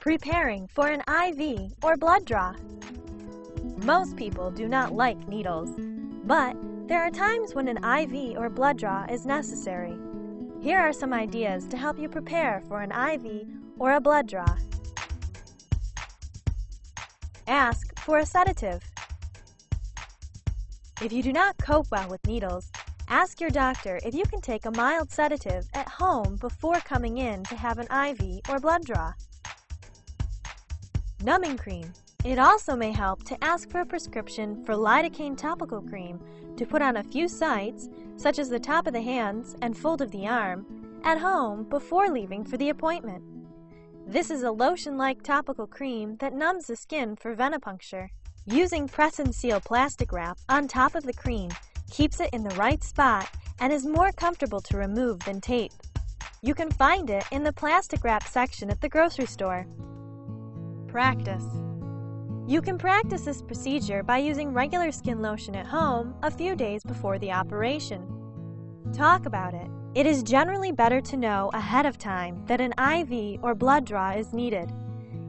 Preparing for an IV or blood draw. Most people do not like needles, but there are times when an IV or blood draw is necessary. Here are some ideas to help you prepare for an IV or a blood draw. Ask for a sedative. If you do not cope well with needles, ask your doctor if you can take a mild sedative at home before coming in to have an IV or blood draw. Numbing cream. It also may help to ask for a prescription for lidocaine topical cream to put on a few sites, such as the top of the hands and fold of the arm, at home before leaving for the appointment. This is a lotion-like topical cream that numbs the skin for venipuncture. Using press and seal plastic wrap on top of the cream keeps it in the right spot and is more comfortable to remove than tape. You can find it in the plastic wrap section at the grocery store. Practice. You can practice this procedure by using regular skin lotion at home a few days before the operation. Talk about it. It is generally better to know ahead of time that an IV or blood draw is needed.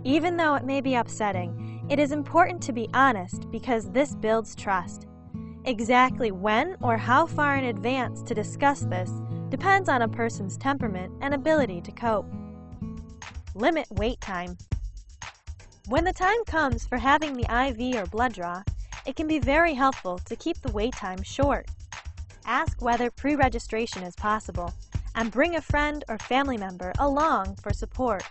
Even though it may be upsetting, it is important to be honest because this builds trust. Exactly when or how far in advance to discuss this depends on a person's temperament and ability to cope. Limit wait time. When the time comes for having the IV or blood draw, it can be very helpful to keep the wait time short. Ask whether pre-registration is possible, and bring a friend or family member along for support.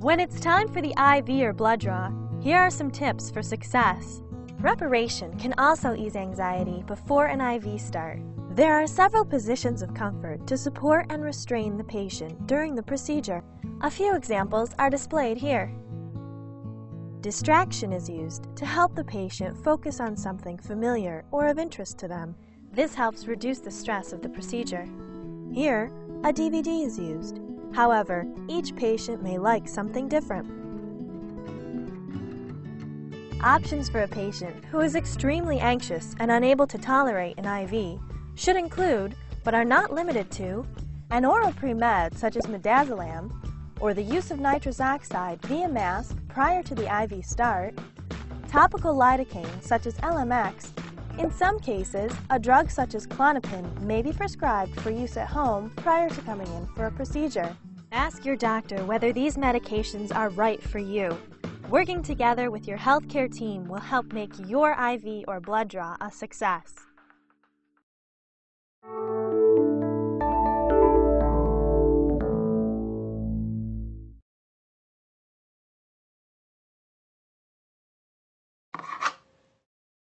When it's time for the IV or blood draw, here are some tips for success. Preparation can also ease anxiety before an IV start. There are several positions of comfort to support and restrain the patient during the procedure. A few examples are displayed here. Distraction is used to help the patient focus on something familiar or of interest to them. This helps reduce the stress of the procedure. Here, a DVD is used. However, each patient may like something different. Options for a patient who is extremely anxious and unable to tolerate an IV should include, but are not limited to, an oral pre-med such as midazolam, or the use of nitrous oxide via mask prior to the IV start, topical lidocaine such as LMX. In some cases, a drug such as Klonopin may be prescribed for use at home prior to coming in for a procedure. Ask your doctor whether these medications are right for you. Working together with your healthcare team will help make your IV or blood draw a success.